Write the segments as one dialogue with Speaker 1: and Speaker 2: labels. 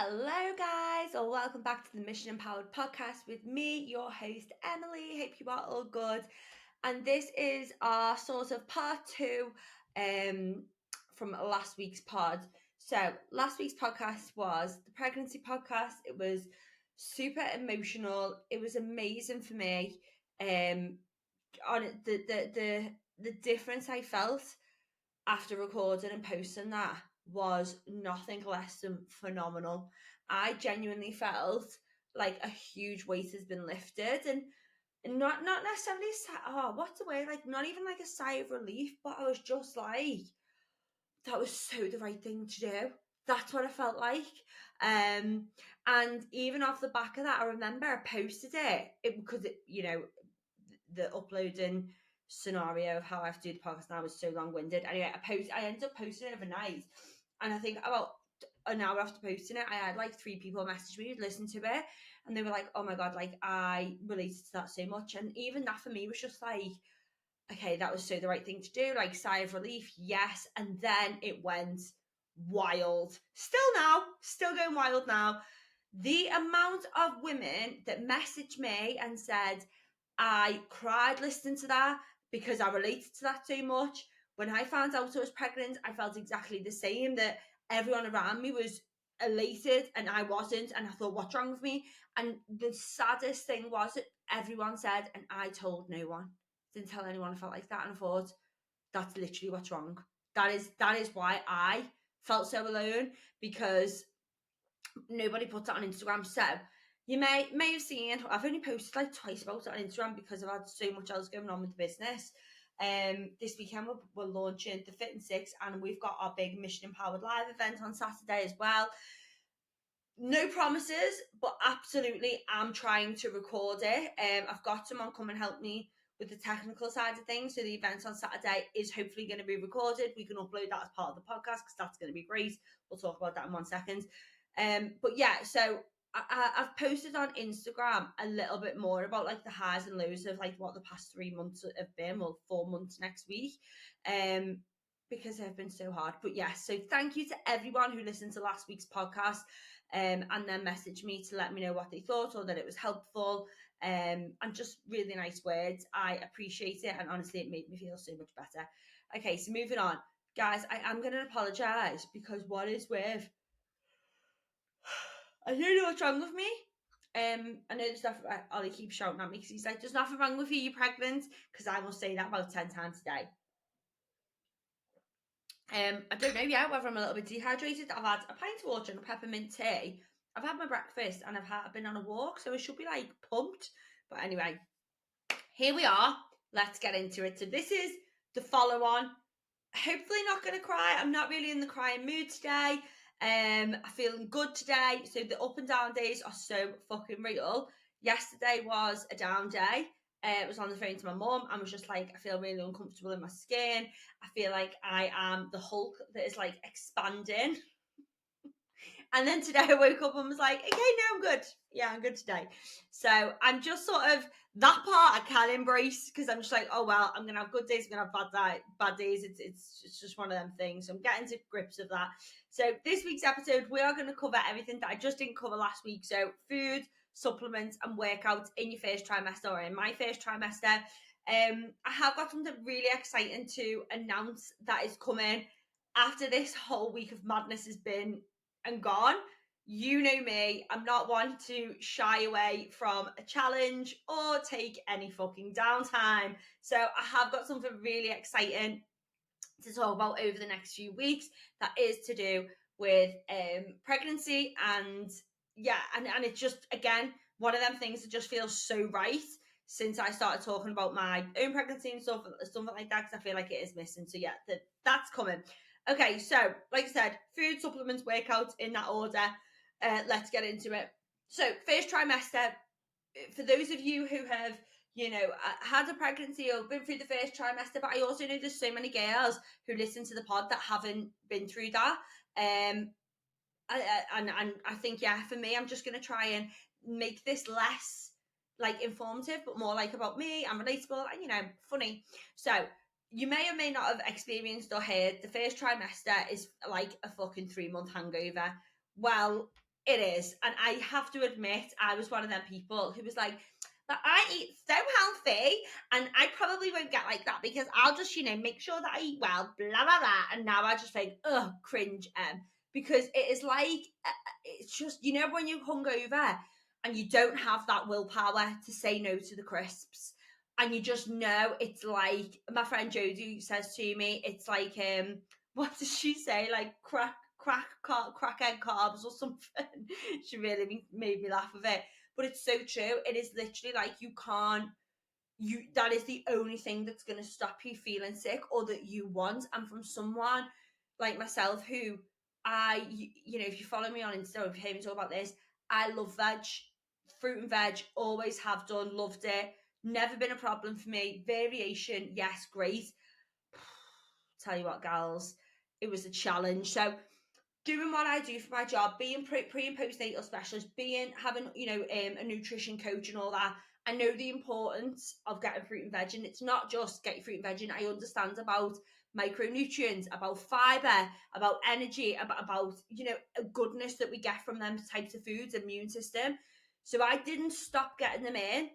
Speaker 1: Hello, guys, or welcome back to the Mission Empowered podcast with me, your host, Emily. Hope you are all good. And this is our sort of part two from last week's pod. So, last week's podcast was the pregnancy podcast. It was super emotional. It was amazing for me. On the difference I felt after recording and posting that was nothing less than phenomenal. I genuinely felt like a huge weight has been lifted, and not necessarily what's the way, like not even like a sigh of relief, but I was just like, that was so the right thing to do. That's what I felt like. And even off the back of that, I remember I posted it because the uploading scenario of how I have to do the podcast now is so long-winded. Anyway, I ended up posting it overnight, and I think about an hour after posting it, I had like 3 people message me who'd listened to it, and they were like, "Oh my god, like I related to that so much." And even that for me was just like, okay, that was so the right thing to do. Like, sigh of relief, yes. And then it went wild. Still going wild now. The amount of women that messaged me and said, I cried listening to that because I related to that so much. When I found out I was pregnant, I felt exactly the same, that everyone around me was elated and I wasn't. And I thought, what's wrong with me? And the saddest thing was that everyone said, and I told no one. Didn't tell anyone I felt like that. And I thought, that's literally what's wrong. That is why I felt so alone, because nobody puts it on Instagram. So you may have seen, I've only posted like twice about it on Instagram because I've had so much else going on with the business. This weekend we're launching the Fit and Six, and we've got our big Mission Empowered live event on Saturday as well. No promises, but absolutely I'm trying to record it. I've got someone come and help me with the technical side of things. So the event on Saturday is hopefully going to be recorded. We can upload that as part of the podcast because that's going to be great. We'll talk about that in 1 second. But yeah, so I've posted on Instagram a little bit more about like the highs and lows of like what the past 3 months have been, well, 4 months next week. Because they've been so hard. But yes, so thank you to everyone who listened to last week's podcast and then messaged me to let me know what they thought or that it was helpful, and just really nice words. I appreciate it, and honestly it made me feel so much better. Okay, so moving on. Guys, I am going to apologise because what is with... I don't know what's wrong with me. I know there's stuff. Ollie keeps shouting at me because he's like, there's nothing wrong with you, you're pregnant, because I will say that about 10 times a day. I don't know yet whether I'm a little bit dehydrated. I've had a pint of water and a peppermint tea. I've had my breakfast and I've been on a walk, so I should be like pumped. But anyway, here we are. Let's get into it. So this is the follow on. Hopefully not going to cry. I'm not really in the crying mood today. I'm feeling good today. So the up and down days are so fucking real. Yesterday was a down day. I was on the phone to my mum and was just like, I feel really uncomfortable in my skin. I feel like I am the Hulk that is like expanding. And then today I woke up and was like, okay, no, I'm good. Yeah, I'm good today. So I'm just sort of, that part I can embrace, because I'm just like, oh, well, I'm going to have good days, I'm going to have bad days. It's just one of them things. So I'm getting to grips with that. So this week's episode, we are going to cover everything that I just didn't cover last week. So food, supplements and workouts in your first trimester, or in my first trimester. I have got something really exciting to announce that is coming after this whole week of madness has been and gone. You know me, I'm not one to shy away from a challenge or take any fucking downtime. So I have got something really exciting to talk about over the next few weeks that is to do with pregnancy. And yeah, and it's just, again, one of them things that just feels so right since I started talking about my own pregnancy and stuff, something like that, because I feel like it is missing. So yeah, that's coming. Okay, so like I said, food, supplements, workouts in that order. Let's get into it. So first trimester, for those of you who have, had a pregnancy or been through the first trimester, but I also know there's so many girls who listen to the pod that haven't been through that. And I think, yeah, for me, I'm just going to try and make this less like informative, but more like about me and relatable and, funny. So you may or may not have experienced or heard the first trimester is like a fucking 3-month hangover. Well, It is. And I have to admit, I was one of them people who was like, that I eat so healthy and I probably won't get like that because I'll just, make sure that I eat well, blah, blah, blah. And now I just think, ugh, cringe. Because it is like, it's just, when you're hungover and you don't have that willpower to say no to the crisps. And you just know it's like, my friend Jodie says to me, it's like, what does she say? Like crackhead carbs or something. She really made me laugh with it. But it's so true. It is literally like that is the only thing that's going to stop you feeling sick or that you want. And from someone like myself who if you follow me on Instagram, if you hear me talk about this, I love veg, fruit and veg, always have done, loved it. Never been a problem for me. Variation, yes, great. Tell you what, gals, it was a challenge. So doing what I do for my job, being pre and postnatal specialist, having a nutrition coach and all that, I know the importance of getting fruit and veg, and it's not just get your fruit and veg. And I understand about micronutrients, about fiber, about energy, about goodness that we get from them types of foods, immune system. So I didn't stop getting them in.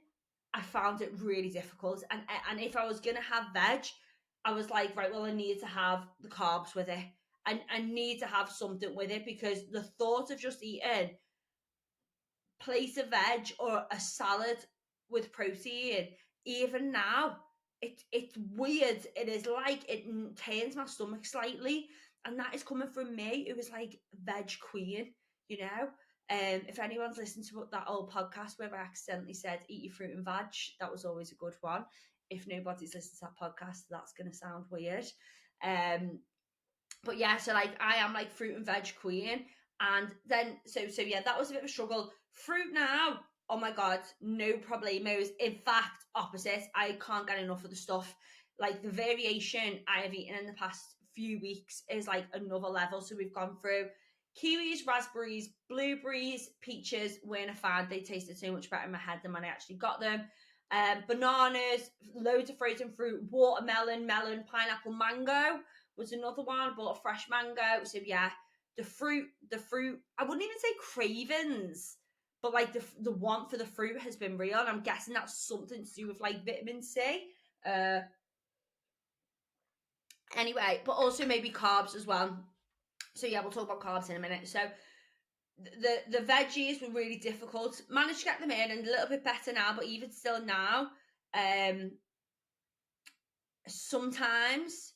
Speaker 1: I found it really difficult, and if I was gonna have veg, I was like, right, well, I need to have the carbs with it. I need to have something with it because the thought of just eating plate of veg or a salad with protein, even now, it's weird. It is like it turns my stomach slightly, and that is coming from me. It was like veg queen, you know. If anyone's listened to that old podcast where I accidentally said eat your fruit and veg, that was always a good one. If nobody's listened to that podcast, that's going to sound weird. But yeah, so like I am like fruit and veg queen. And then so yeah, that was a bit of a struggle. Fruit now, oh my god, no problemos. In fact, opposite. I can't get enough of the stuff. Like the variation I have eaten in the past few weeks is like another level. So we've gone through kiwis, raspberries, blueberries, peaches. We're a fan. They tasted so much better in my head than when I actually got them. Bananas, loads of frozen fruit, watermelon, melon, pineapple, mango was another one. I bought a fresh mango. So yeah, the fruit, I wouldn't even say cravings, but like the want for the fruit has been real. And I'm guessing that's something to do with like vitamin C. Anyway, but also maybe carbs as well. So yeah, we'll talk about carbs in a minute. So the veggies were really difficult. Managed to get them in and a little bit better now, but even still now, sometimes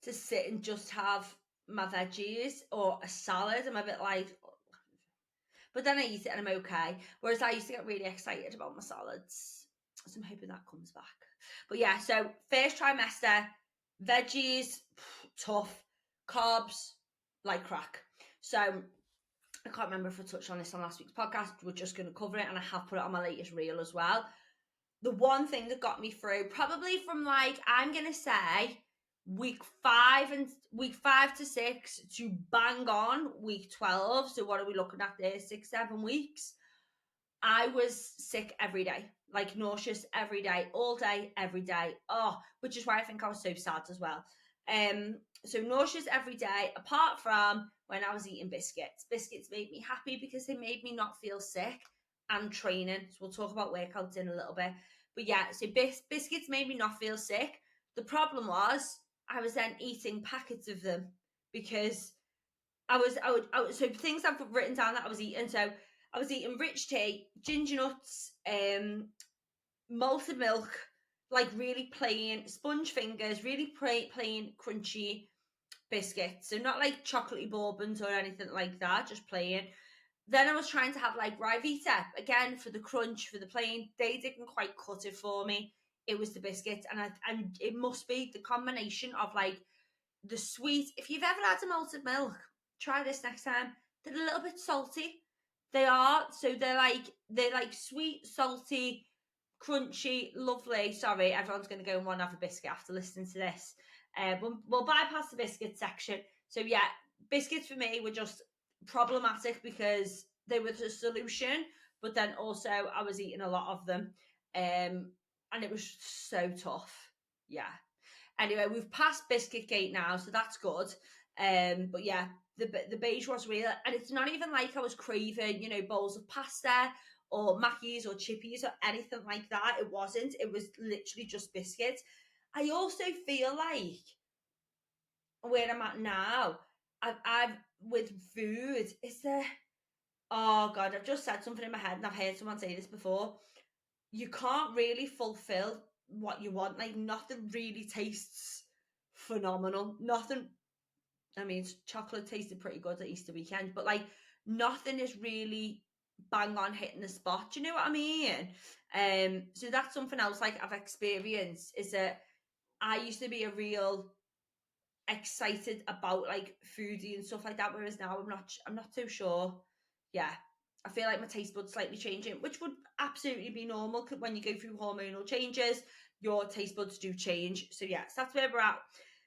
Speaker 1: to sit and just have my veggies or a salad, I'm a bit like, but then I eat it and I'm okay. Whereas I used to get really excited about my salads. So I'm hoping that comes back. But yeah, so first trimester, veggies, tough, carbs, like crack. So I can't remember if I touched on this on last week's podcast. We're just going to cover it, and I have put it on my latest reel as well. The one thing that got me through, probably from like, I'm going to say week 5 to 6 to bang on week 12. So what are we looking at there? 6-7 weeks. I was sick every day, like nauseous every day, all day, every day. Oh, which is why I think I was so sad as well. So nauseous every day, apart from when I was eating biscuits. Biscuits made me happy because they made me not feel sick, and training. So we'll talk about workouts in a little bit. But yeah, so biscuits made me not feel sick. The problem was I was then eating packets of them because I would so things I've written down that I was eating. So I was eating rich tea, ginger nuts, malted milk, like really plain sponge fingers, really plain crunchy biscuits. So not like chocolatey bourbons or anything like that, just plain. Then I was trying to have like Ryvita again for the crunch, for the plain. They didn't quite cut it for me. It was the biscuits, and it must be the combination of like the sweet. If you've ever had a malted milk, try this next time. They're a little bit salty. They are. So they're like sweet, salty, crunchy, lovely. Sorry, everyone's going to go and want to have a biscuit after listening to this. We'll bypass the biscuit section. So yeah, biscuits for me were just problematic because they were the solution, but then also I was eating a lot of them, and it was so tough. Yeah. Anyway, we've passed biscuit gate now, so that's good. But yeah, the beige was real, and it's not even like I was craving, bowls of pasta or Mackies or chippies or anything like that. It wasn't. It was literally just biscuits. I also feel like where I'm at now, I've with food, is there? Oh God, I've just said something in my head, and I've heard someone say this before. You can't really fulfill what you want. Like nothing really tastes phenomenal. Nothing. I mean, chocolate tasted pretty good at Easter weekend, but like nothing is really bang on hitting the spot. Do you know what I mean? So that's something else like I've experienced is that I used to be a real excited about like foodie and stuff like that, whereas now I'm not too sure. Yeah, I feel like my taste buds slightly changing, which would absolutely be normal when you go through hormonal changes. Your taste buds do change. So yeah, so that's where we're at.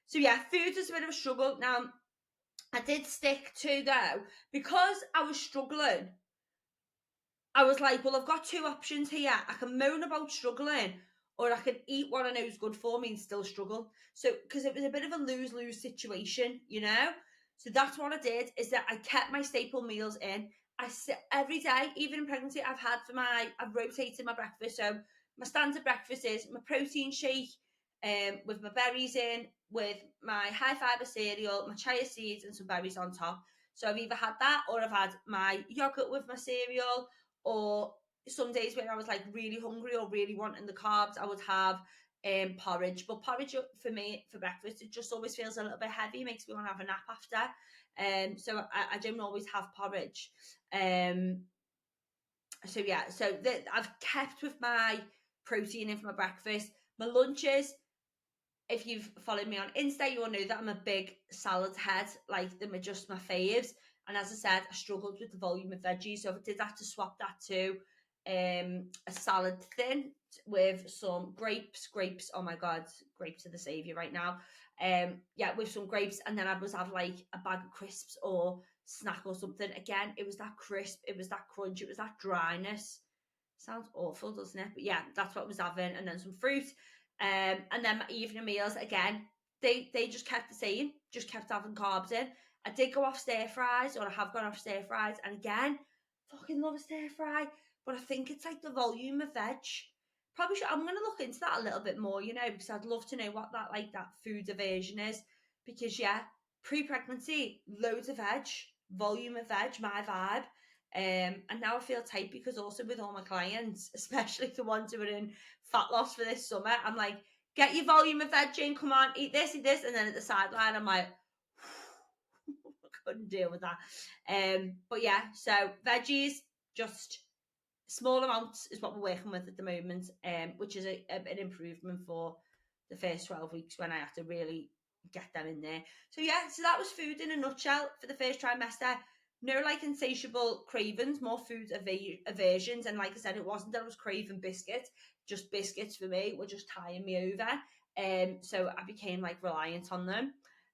Speaker 1: So yeah, food is a bit of a struggle. Now I did stick to though, because I was struggling, I was like, well, I've got two options here. I can moan about struggling, or I can eat what I know is good for me and still struggle. So, because it was a bit of a lose-lose situation, So that's what I did, is that I kept my staple meals in. Every day, even in pregnancy, I've rotated my breakfast. So my standard breakfast is my protein shake, with my berries in, with my high fiber cereal, my chia seeds, and some berries on top. So I've either had that, or I've had my yogurt with my cereal, or some days when I was like really hungry or really wanting the carbs, I would have porridge. But porridge for me for breakfast, it just always feels a little bit heavy, makes me want to have a nap after. So I don't always have porridge. So yeah, I've kept with my protein in for my breakfast. My lunches, if you've followed me on Insta, you will know that I'm a big salad head. Like, them are just my faves. And as I said, I struggled with the volume of veggies, so I did have to swap that to a salad thin with some grapes. Grapes, oh my god, grapes are the savior right now. Yeah, with some grapes, and then I was have like a bag of crisps or snack or something. Again, it was that crisp, it was that crunch, it was that dryness. Sounds awful, doesn't it? But yeah, that's what I was having, and then some fruit. And then my evening meals, again, they just kept the same, just kept having carbs in. I did go off stir fries, or I have gone off stir fries, and again, fucking love a stir fry. But I think it's like the volume of veg. Probably should. I'm gonna look into that a little bit more, because I'd love to know what that food aversion is. Because yeah, pre-pregnancy, loads of veg, volume of veg, my vibe. And now I feel tight because also with all my clients, especially the ones who are in fat loss for this summer, I'm like, get your volume of veg in, come on, eat this, and then at the sideline, I'm like, I couldn't deal with that. But yeah, so veggies, just small amounts is what we're working with at the moment, which is an improvement for the first 12 weeks when I had to really get them in there. So yeah, so that was food in a nutshell for the first trimester. No like insatiable cravings, more food aversions. And like I said, it wasn't that I was craving biscuits, just biscuits for me were just tying me over. So I became like reliant on them.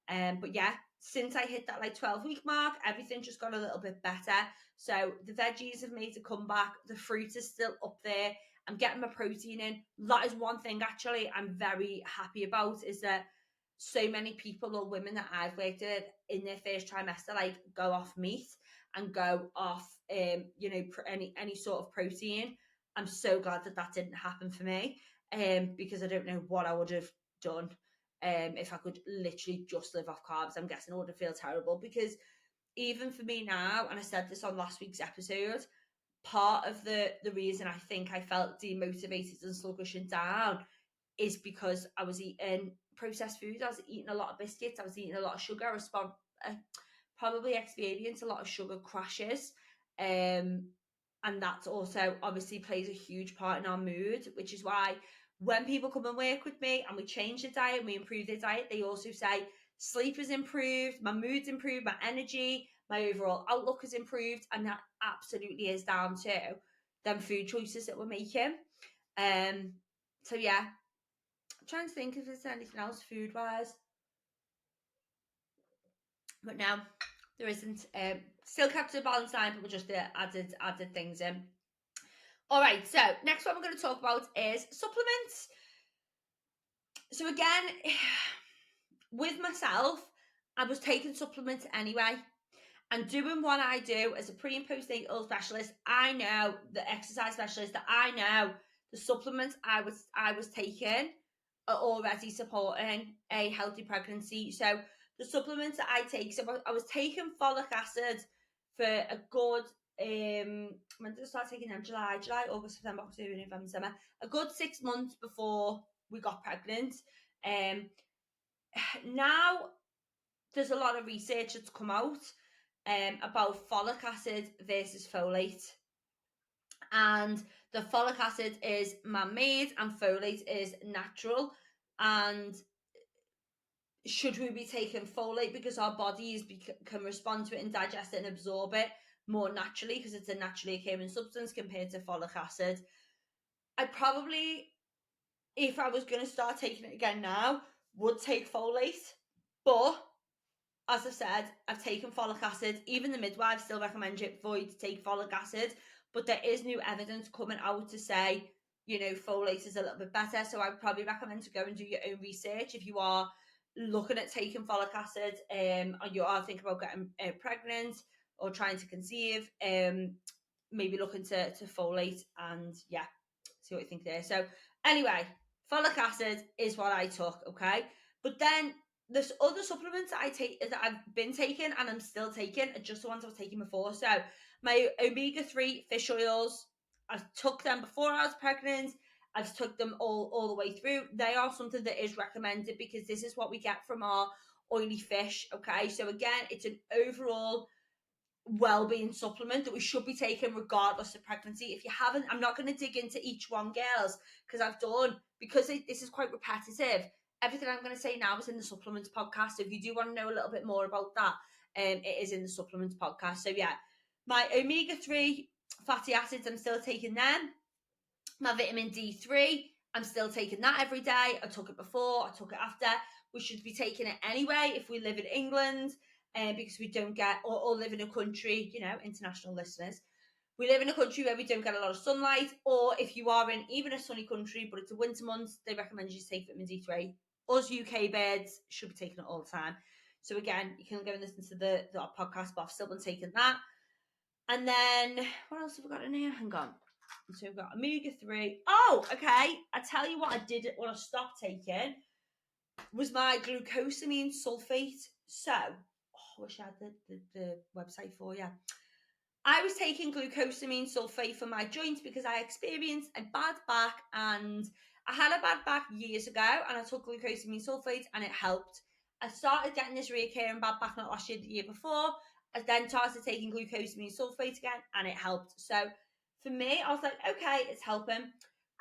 Speaker 1: But yeah, since I hit that like 12-week mark, everything just got a little bit better. So the veggies have made a comeback. The fruit is still up there. I'm getting my protein in. That is one thing actually I'm very happy about, is that so many people or women that I've worked with in their first trimester like go off meat and go off any sort of protein. I'm so glad that didn't happen for me, because I don't know what I would have done if I could literally just live off carbs. I'm guessing I would have felt terrible, because even for me now, and I said this on last week's episode, part of the reason I think I felt demotivated and sluggish and down is because I was eating processed food. I was eating a lot of biscuits. I was eating a lot of sugar. I probably experienced a lot of sugar crashes. And that's also obviously plays a huge part in our mood, which is why when people come and work with me and we change the diet and we improve their diet, they also say sleep has improved, my mood's improved, my energy, my overall outlook has improved. And that absolutely is down to them food choices that we're making. So yeah, I'm trying to think if there's anything else food wise, but no, there isn't. Still kept a balanced line, but we just added things in. All right, so next one we're going to talk about is supplements. So again, with myself, I was taking supplements anyway. And doing what I do as a pre and postnatal specialist, I know the exercise specialist that I know the supplements I was taking are already supporting a healthy pregnancy. So the supplements that I take, so I was taking folic acid for a good when did I start taking them? July, August, September, October, November, December. A good 6 months before we got pregnant. Now there's a lot of research that's come out about folic acid versus folate. And the folic acid is man-made and folate is natural. And should we be taking folate because our bodies can respond to it and digest it and absorb it more naturally because it's a naturally occurring substance compared to folic acid? I probably, if I was going to start taking it again now, would take folate. But as I said, I've taken folic acid. Even the midwives still recommend you avoid to take folic acid, but there is new evidence coming out to say, folate is a little bit better. So I'd probably recommend to go and do your own research if you are looking at taking folic acid, or you are thinking about getting pregnant or trying to conceive. Maybe look into folate and see what you think there. So anyway, folic acid is what I took, okay? But then there's other supplements that I take that I've been taking and I'm still taking, are just the ones I was taking before. So my omega-3 fish oils, I took them before I was pregnant. I've took them all the way through. They are something that is recommended because this is what we get from our oily fish. Okay, so again, it's an overall well-being supplement that we should be taking regardless of pregnancy. If you haven't, I'm not going to dig into each one, girls, because this is quite repetitive. Everything I'm going to say now is in the supplements podcast. So if you do want to know a little bit more about that, it is in the supplements podcast. So yeah, my omega-3 fatty acids, I'm still taking them. My vitamin D3, I'm still taking that every day. I took it before, I took it after. We should be taking it anyway if we live in England, because we don't get, or live in a country, international listeners. We live in a country where we don't get a lot of sunlight, or if you are in even a sunny country, but it's a winter month, they recommend you to take vitamin D3. Us UK birds should be taking it all the time. So again, you can go and listen to the podcast, but I've still been taking that. And then, what else have we got in here? Hang on. So we've got omega-3. Oh, okay. I tell you what I did when I stopped taking was my glucosamine sulfate. So, I wish I had the website for you. I was taking glucosamine sulfate for my joints because I experienced a bad back, and I had a bad back years ago, and I took glucosamine sulfate and it helped. I started getting this reoccurring bad back not last year, the year before. I then started taking glucosamine sulfate again and it helped. So for me, I was like, okay, it's helping.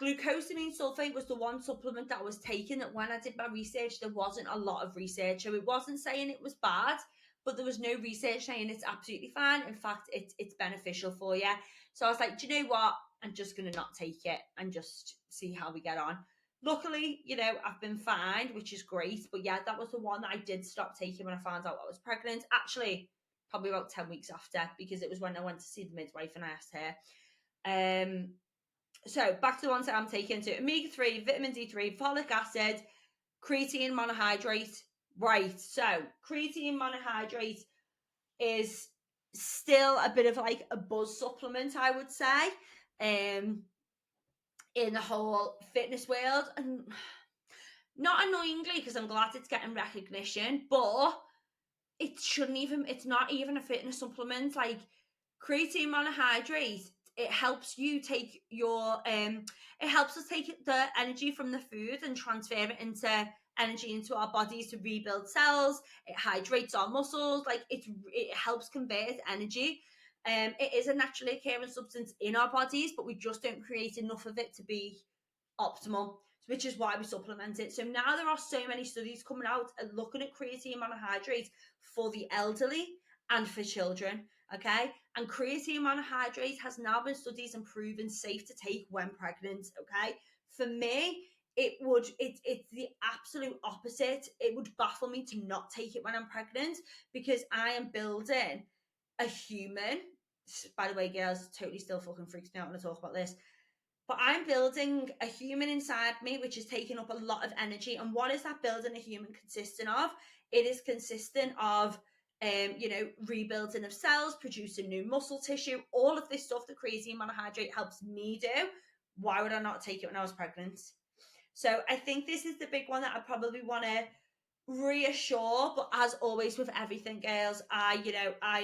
Speaker 1: Glucosamine sulfate was the one supplement that I was taking that when I did my research, there wasn't a lot of research. So it wasn't saying it was bad, but there was no research saying it's absolutely fine. In fact, it's beneficial for you. So I was like, do you know what? I'm just going to not take it and just see how we get on. Luckily, I've been fine, which is great. But yeah, that was the one that I did stop taking when I found out I was pregnant. Actually, probably about 10 weeks after, because it was when I went to see the midwife and I asked her. So back to the ones that I'm taking. So omega-3, vitamin D3, folic acid, creatine monohydrate. Right, so creatine monohydrate is still a bit of like a buzz supplement, I would say, in the whole fitness world. And not annoyingly, because I'm glad it's getting recognition, but it's not even a fitness supplement. Like creatine monohydrate, it helps you take it helps us take the energy from the food and transfer it into energy into our bodies to rebuild cells. It hydrates our muscles. Like it helps convert energy. It is a naturally occurring substance in our bodies, but we just don't create enough of it to be optimal, which is why we supplement it. So now there are so many studies coming out and looking at creatine monohydrate for the elderly and for children. Okay, and creatine monohydrate has now been studied and proven safe to take when pregnant. Okay, for me, it's the absolute opposite. It would baffle me to not take it when I'm pregnant because I am building a human. By the way, girls, totally still fucking freaks me out when I talk about this. But I'm building a human inside me, which is taking up a lot of energy. And what is that building a human consistent of? It is consistent of, rebuilding of cells, producing new muscle tissue, all of this stuff that creatine monohydrate helps me do. Why would I not take it when I was pregnant? So I think this is the big one that I probably want to reassure. But as always with everything, girls, I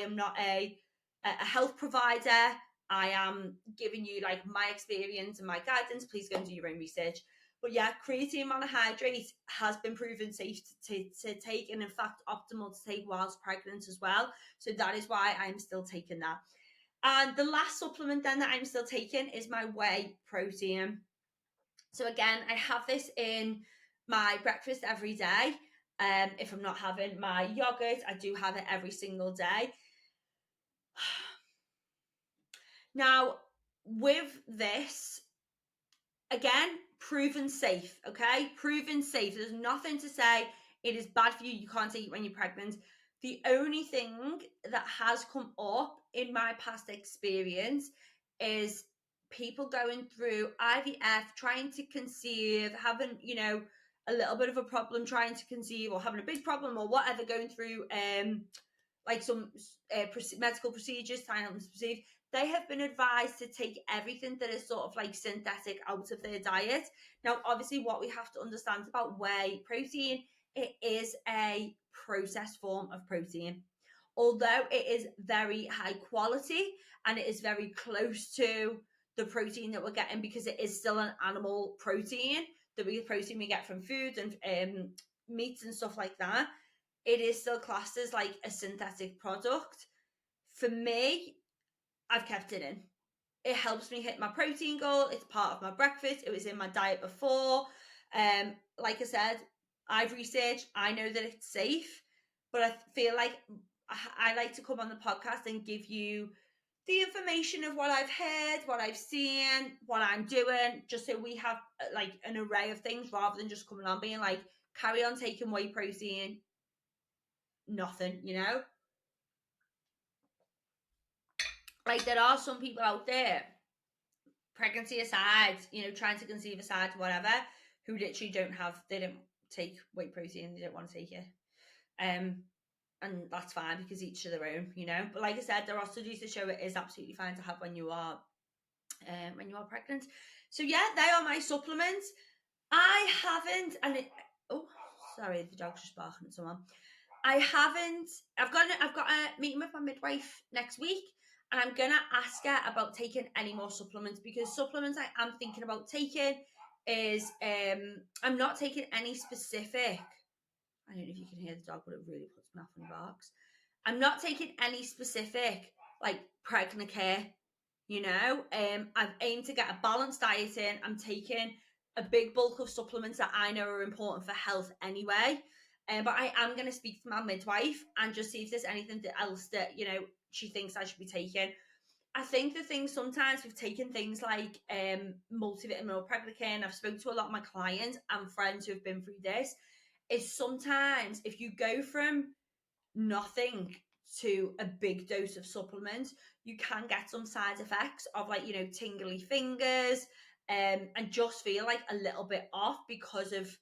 Speaker 1: am not a health provider. I am giving you like my experience and my guidance. Please go and do your own research. But yeah, creatine monohydrate has been proven safe to take, and in fact optimal to take whilst pregnant as well. So that is why I'm still taking that. And the last supplement then that I'm still taking is my whey protein. So again, I have this in my breakfast every day. If I'm not having my yogurt, I do have it every single day. Now, with this, again, proven safe, okay? Proven safe. There's nothing to say it is bad for you, you can't take it when you're pregnant. The only thing that has come up in my past experience is people going through IVF, trying to conceive, having, a little bit of a problem trying to conceive, or having a big problem, or whatever, going through like some medical procedures, trying to conceive. They have been advised to take everything that is sort of like synthetic out of their diet. Now, obviously, what we have to understand about whey protein, it is a processed form of protein. Although it is very high quality and it is very close to the protein that we're getting, because it is still an animal protein, the protein we get from food and meats and stuff like that, it is still classed as like a synthetic product. For me, I've kept it in. It helps me hit my protein goal. It's part of my breakfast. It was in my diet before. Like I said, I've researched. I know that it's safe, but I feel like I like to come on the podcast and give you the information of what I've heard, what I've seen, what I'm doing, just so we have like an array of things, rather than just coming on being like, carry on taking whey protein, nothing, Like, there are some people out there, pregnancy aside, trying to conceive aside, whatever, who literally they don't take whey protein, they don't want to take it. And that's fine, because each to their own, But like I said, there are studies to show it is absolutely fine to have when you are pregnant. So yeah, they are my supplements. I haven't, oh, sorry, the dog's just barking at someone. I've got a meeting with my midwife next week, and I'm gonna ask her about taking any more supplements, because supplements I am thinking about taking is I'm not taking any specific. I don't know if you can hear the dog, but it really puts me off when he barks. I'm not taking any specific like pregnant care. I've aimed to get a balanced diet in. I'm taking a big bulk of supplements that I know are important for health anyway. But I am going to speak to my midwife and just see if there's anything else that, she thinks I should be taking. I think the thing sometimes we've taken things like multivitamin or pregnant care, and I've spoken to a lot of my clients and friends who have been through this, is sometimes if you go from nothing to a big dose of supplements, you can get some side effects of like, tingly fingers, and just feel like a little bit off because of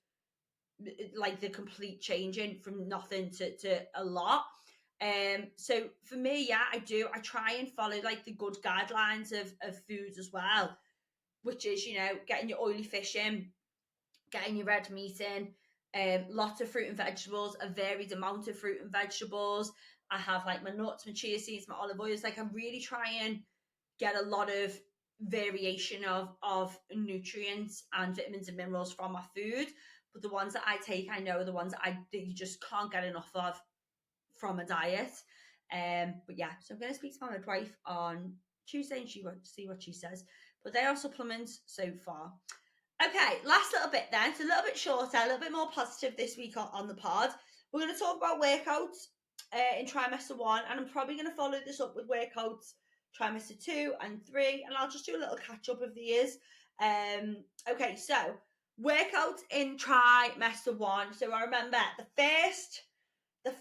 Speaker 1: like the complete changing from nothing to a lot. So for me, yeah, I try and follow like the good guidelines of foods as well, which is, getting your oily fish in, getting your red meat in, lots of fruit and vegetables, a varied amount of fruit and vegetables. I have like my nuts, my chia seeds, my olive oils. Like, I really try and get a lot of variation of nutrients and vitamins and minerals from my food. But the ones that I take, I know are the ones that you just can't get enough of from a diet. But yeah, so I'm going to speak to my midwife on Tuesday and see what she says. But they are supplements so far. Okay, last little bit then. It's a little bit shorter, a little bit more positive this week on the pod. We're going to talk about workouts in trimester 1, and I'm probably going to follow this up with workouts trimester 2 and 3, and I'll just do a little catch up of the years. Okay, so workouts in trimester 1. So I remember the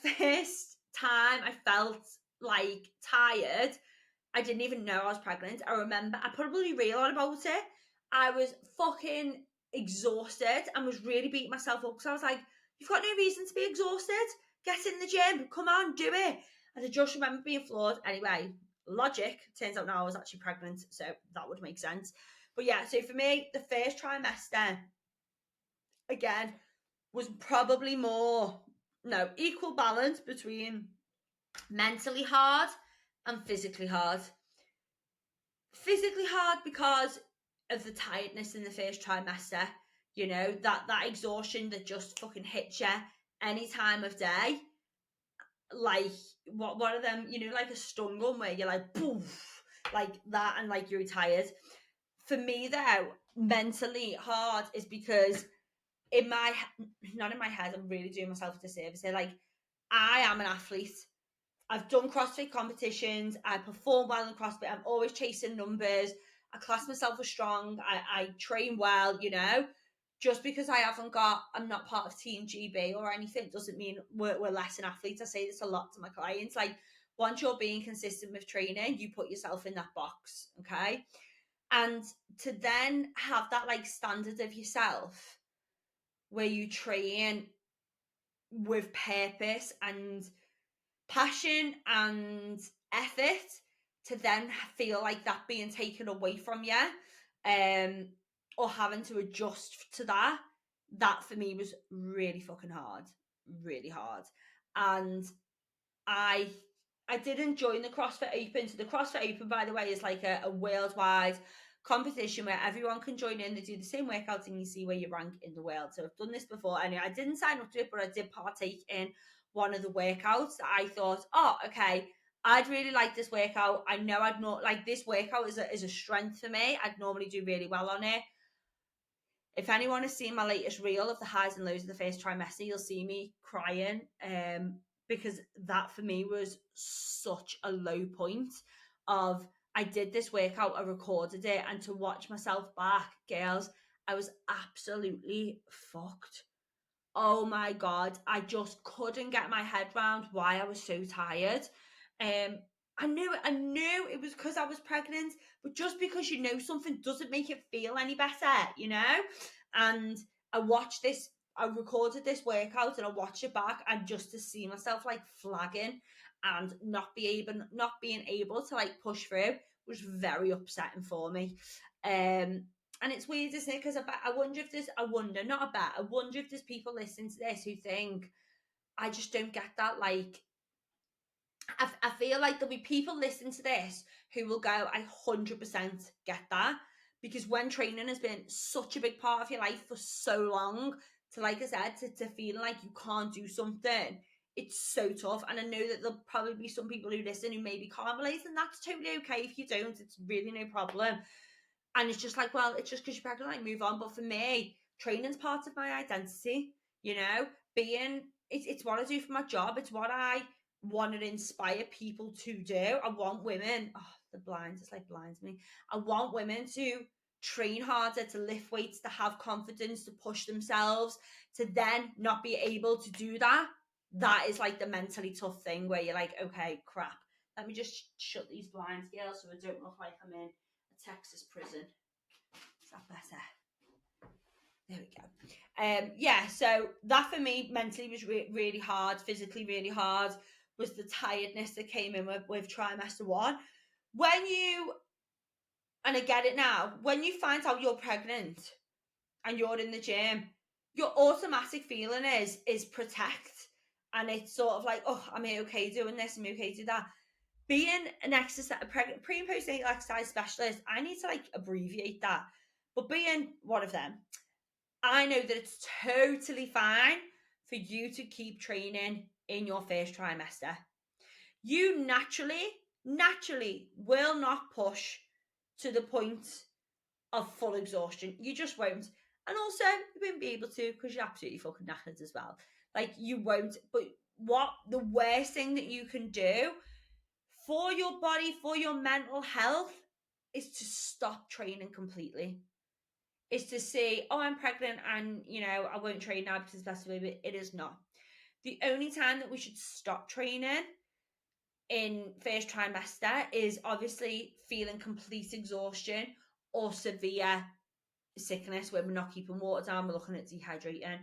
Speaker 1: first time I felt like tired, I didn't even know I was pregnant. I remember I probably realized about it. I was fucking exhausted and was really beating myself up because I was like, you've got no reason to be exhausted. Get in the gym. Come on, do it. And I just remember being floored. Anyway, logic. Turns out now I was actually pregnant, so that would make sense. But yeah, so for me, the first trimester, again, was probably equal balance between mentally hard and physically hard. Physically hard because of the tiredness in the first trimester, that exhaustion that just fucking hits you any time of day. Like what are them, like a stun gun where you're like poof, like that, and like you're tired. For me though, mentally hard is because not in my head, I'm really doing myself a disservice here. Like, I am an athlete. I've done CrossFit competitions. I perform well in CrossFit. I'm always chasing numbers. I class myself as strong. I train well, Just because I'm not part of Team GB or anything doesn't mean we're less an athlete. I say this a lot to my clients. Like, once you're being consistent with training, you put yourself in that box, okay? And to then have that like standard of yourself where you train with purpose and passion and effort, to then feel like that being taken away from you, or having to adjust to that for me was really fucking hard, really hard. And I I didn't join the CrossFit Open. So the CrossFit Open, by the way, is like a worldwide competition where everyone can join in. They do the same workouts and you see where you rank in the world. So I've done this before. Anyway, I didn't sign up to it, but I did partake in one of the workouts. I thought, oh, okay, I'd really like this workout. I know I'd not like this workout is a strength for me. I'd normally do really well on it. If anyone has seen my latest reel of the highs and lows of the first trimester, you'll see me crying, because that for me was such a low point of, I did this workout, I recorded it, and to watch myself back, girls, I was absolutely fucked. Oh my God, I just couldn't get my head around why I was so tired. Um, I knew it was because I was pregnant, but just because you know something doesn't make it feel any better. And I recorded this workout and I watched it back, and just to see myself like flagging and not being able to like push through was very upsetting for me. And it's weird, isn't it? Because I wonder if there's, I wonder if there's people listening to this who think, I just don't get that. Like, I feel like there'll be people listening to this who will go, I 100% get that. Because when training has been such a big part of your life for so long, to, like I said, to feel like you can't do something, it's so tough. And I know that there'll probably be some people who listen who maybe can't relate, and that's totally okay if you don't. It's really no problem. And it's just like, well, it's just because you're pregnant, like, move on. But for me, training's part of my identity, being, it's what I do for my job. It's what I want to inspire people to do. I want women, the blinds, it's like blinds me. I want women to train harder, to lift weights, to have confidence, to push themselves, to then not be able to do that. That is like the mentally tough thing where you're like, okay, crap. Let me just shut these blinds, girls, so I don't look like I'm in a Texas prison. Is that better? There we go. Yeah, so that for me mentally was really hard, physically really hard, was the tiredness that came in with trimester one. And I get it now, when you find out you're pregnant and you're in the gym, your automatic feeling is protect. And it's sort of like, oh, am I okay doing this? Am I okay to do that? Being an exercise, pre and postnatal exercise specialist, I need to like abbreviate that. But being one of them, I know that it's totally fine for you to keep training in your first trimester. You naturally will not push to the point of full exhaustion. You just won't. And also, you won't be able to because you're absolutely fucking knackered as well. Like, you won't. But what the worst thing that you can do for your body, for your mental health, is to stop training completely. Is to say, oh, I'm pregnant and, I won't train now because it's best baby. It is not. The only time that we should stop training in first trimester is obviously feeling complete exhaustion or severe sickness where we're not keeping water down, we're looking at dehydrating.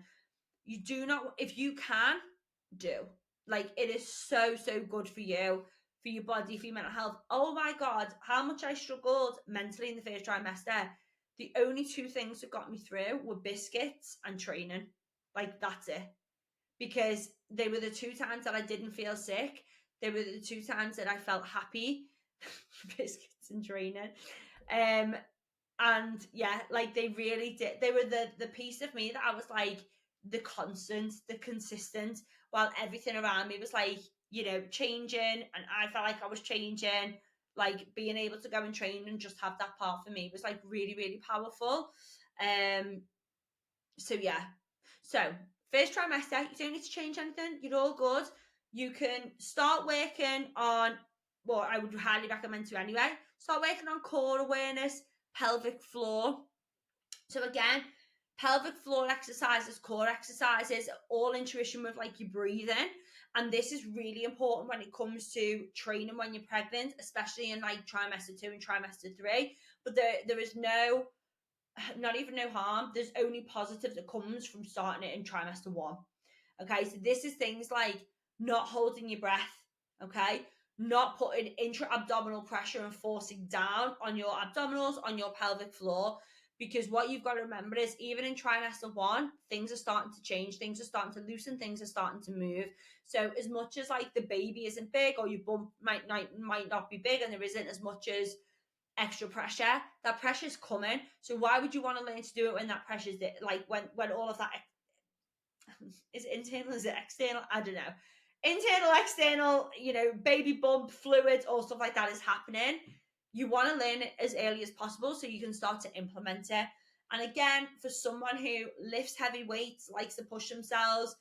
Speaker 1: You do not, if you can, do. Like, it is so, so good for you, for your body, for your mental health. Oh my God, how much I struggled mentally in the first trimester. The only two things that got me through were biscuits and training. Like, that's it. Because they were the two times that I didn't feel sick. They were the two times that I felt happy. Biscuits and training. And yeah, like, they really did. They were the piece of me that I was like the constant, the consistent, while everything around me was like, changing, and I felt like I was changing. Like, being able to go and train and just have that part for me was like really, really powerful. So yeah. So first trimester, you don't need to change anything. You're all good. You can start working on, well, I would highly recommend to anyway, start working on core awareness, pelvic floor. So again, pelvic floor exercises, core exercises, all intuition with like your breathing. And this is really important when it comes to training when you're pregnant, especially in like trimester 2 and trimester 3. But there is not even no harm. There's only positive that comes from starting it in trimester 1. Okay, so this is things like not holding your breath, okay? Not putting intra-abdominal pressure and forcing down on your abdominals, on your pelvic floor. Because what you've got to remember is, even in trimester 1, things are starting to change, things are starting to loosen, things are starting to move. So as much as like the baby isn't big, or your bump might not be big, and there isn't as much as extra pressure, that pressure's coming. So why would you want to learn to do it when that pressure's like, when all of that is it internal, is it external, I don't know, internal, external, baby bump fluid or stuff like that is happening. You want to learn it as early as possible so you can start to implement it. And again, for someone who lifts heavy weights, likes to push themselves,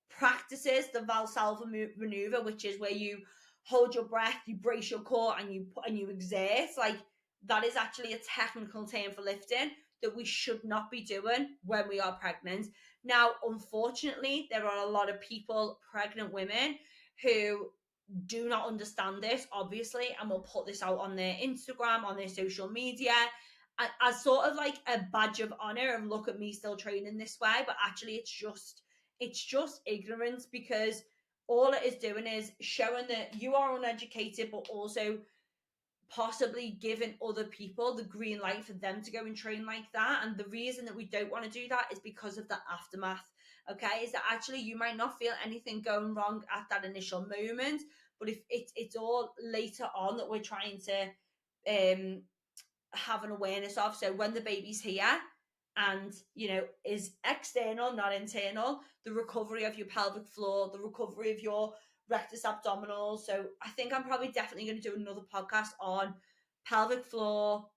Speaker 1: practices the Valsalva maneuver, which is where you hold your breath, you brace your core, and you exert. Like, that is actually a technical term for lifting that we should not be doing when we are pregnant. Now, unfortunately, there are a lot of people, pregnant women, who do not understand this, obviously, and will put this out on their Instagram, on their social media, as sort of like a badge of honor of, look at me still training this way. But actually, it's just ignorance, because all it is doing is showing that you are uneducated, but also possibly giving other people the green light for them to go and train like that. And the reason that we don't want to do that is because of the aftermath. Okay, is that actually you might not feel anything going wrong at that initial moment, but if it's all later on that we're trying to have an awareness of. So when the baby's here and is external, not internal, the recovery of your pelvic floor, the recovery of your rectus abdominal. So I think I'm probably definitely going to do another podcast on pelvic floor,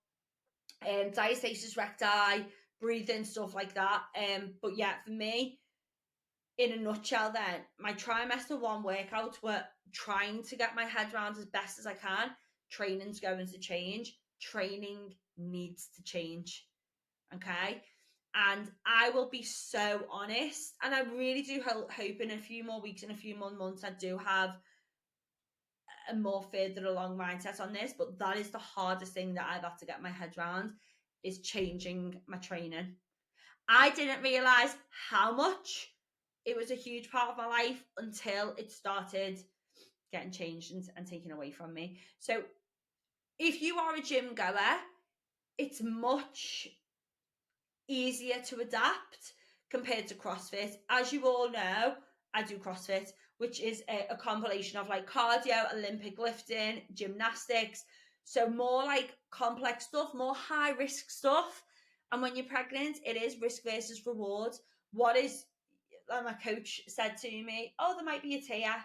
Speaker 1: diastasis recti, breathing, stuff like that. But yeah, for me, in a nutshell, then my trimester 1 workouts were trying to get my head around as best as I can. Training's going to change. Training needs to change. Okay. And I will be so honest, and I really do hope in a few more weeks, in a few more months, I do have a more further along mindset on this. But that is the hardest thing that I've had to get my head around, is changing my training. I didn't realize how much it was a huge part of my life until it started getting changed and taken away from me. So if you are a gym goer, it's much easier to adapt compared to CrossFit. As you all know, I do CrossFit, which is a compilation of like cardio, Olympic lifting, gymnastics. So more like complex stuff, more high risk stuff. And when you're pregnant, it is risk versus reward. What is, like my coach said to me, oh, there might be a tear.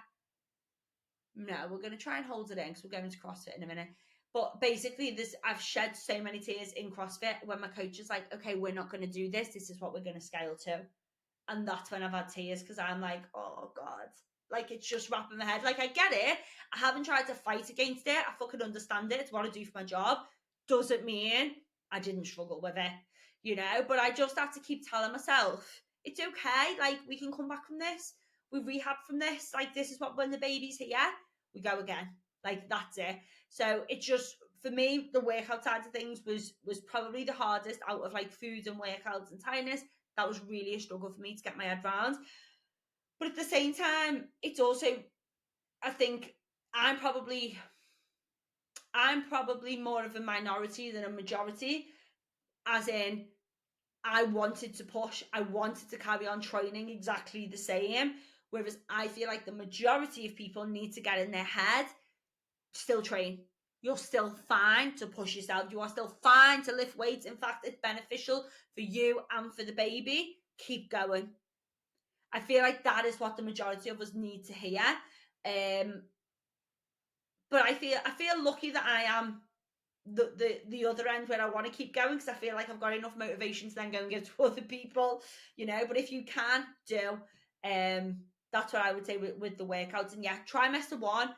Speaker 1: No, we're going to try and hold it in because we're going to CrossFit in a minute. But basically, I've shed so many tears in CrossFit when my coach is like, okay, we're not going to do this. This is what we're going to scale to. And that's when I've had tears, because I'm like, oh God, like, it's just wrapping my head. Like, I get it. I haven't tried to fight against it. I fucking understand it. It's what I do for my job. Doesn't mean I didn't struggle with it, but I just have to keep telling myself, it's okay. Like, we can come back from this. We rehab from this. Like, this is what, when the baby's here, we go again. Like, that's it. So it's just, for me, the workout side of things was probably the hardest out of like food and workouts and tiredness. That was really a struggle for me to get my head around. But at the same time, it's also, I think I'm probably more of a minority than a majority, as in I wanted to push, I wanted to carry on training exactly the same. Whereas I feel like the majority of people need to get in their head, still train. You're still fine to push yourself. You are still fine to lift weights. In fact, it's beneficial for you and for the baby. Keep going. I feel like that is what the majority of us need to hear. But I feel lucky that I am the other end, where I want to keep going, because I feel like I've got enough motivation to then go and give to other people, but if you can do, that's what I would say with the workouts. And yeah, trimester 1,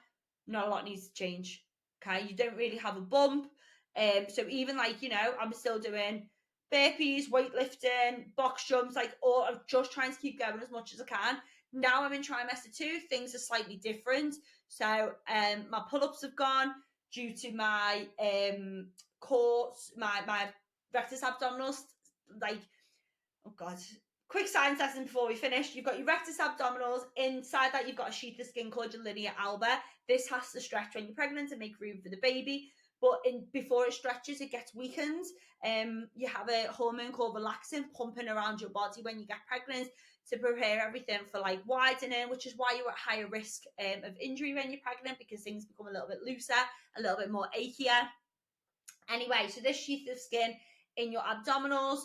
Speaker 1: not a lot needs to change. Okay, you don't really have a bump, so even like, I'm still doing burpees, weightlifting, box jumps, like, all I'm just trying to keep going as much as I can. Now I'm in trimester 2, things are slightly different. So my pull-ups have gone due to my core, my rectus abdominals. Like, oh god, quick science lesson before we finish. You've got your rectus abdominals. Inside that, you've got a sheath of skin called your linea alba. This has to stretch when you're pregnant to make room for the baby. But before it stretches, it gets weakened. You have a hormone called relaxin pumping around your body when you get pregnant to prepare everything for like widening, which is why you're at higher risk of injury when you're pregnant, because things become a little bit looser, a little bit more achier. Anyway, so this sheath of skin in your abdominals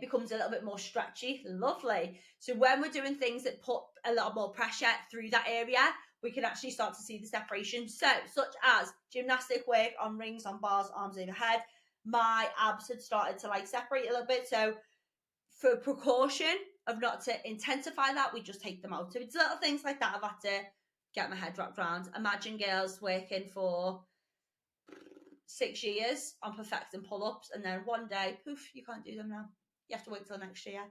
Speaker 1: becomes a little bit more stretchy. Lovely. So when we're doing things that put a lot more pressure through that area, we can actually start to see the separation. So, such as gymnastic work on rings, on bars, arms overhead, my abs had started to like separate a little bit. So for precaution of not to intensify that, we just take them out. So it's little things like that I've had to get my head wrapped around. Imagine girls working for 6 years on perfecting pull-ups, and then one day, poof, you can't do them now. You have to wait till next year.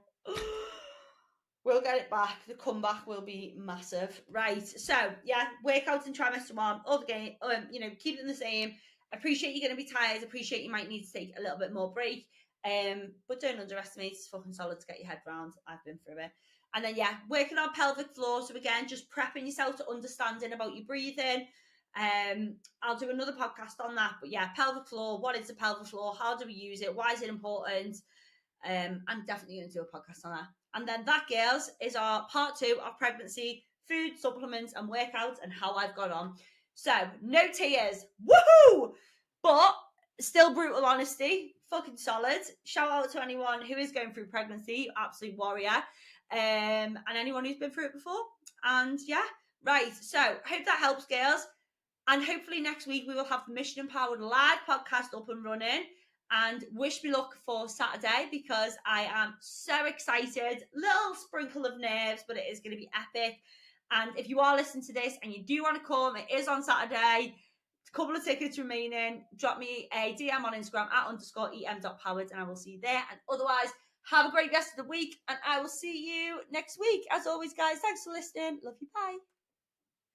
Speaker 1: We'll get it back. The comeback will be massive. Right. So yeah, workouts in trimester 1, all the game, keep them the same. Appreciate you're going to be tired. Appreciate you might need to take a little bit more break. But don't underestimate. It's fucking solid to get your head round. I've been through it. And then yeah, working on pelvic floor. So again, just prepping yourself to understanding about your breathing. I'll do another podcast on that. But yeah, pelvic floor. What is the pelvic floor? How do we use it? Why is it important? I'm definitely going to do a podcast on that. And then that, girls, is our part 2 of pregnancy, food, supplements, and workouts, and how I've got on. So, no tears. Woohoo! But still brutal honesty. Fucking solid. Shout out to anyone who is going through pregnancy. Absolute warrior. And anyone who's been through it before. And yeah, right. So, hope that helps, girls. And hopefully next week we will have the Mission Empowered live podcast up and running. And wish me luck for Saturday, because I am so excited. Little sprinkle of nerves, but it is going to be epic. And if you are listening to this and you do want to come, it is on Saturday. A couple of tickets remaining. Drop me a DM on Instagram @_em.powered, and I will see you there. And otherwise, have a great rest of the week, and I will see you next week. As always, guys, thanks for listening. Love you. Bye.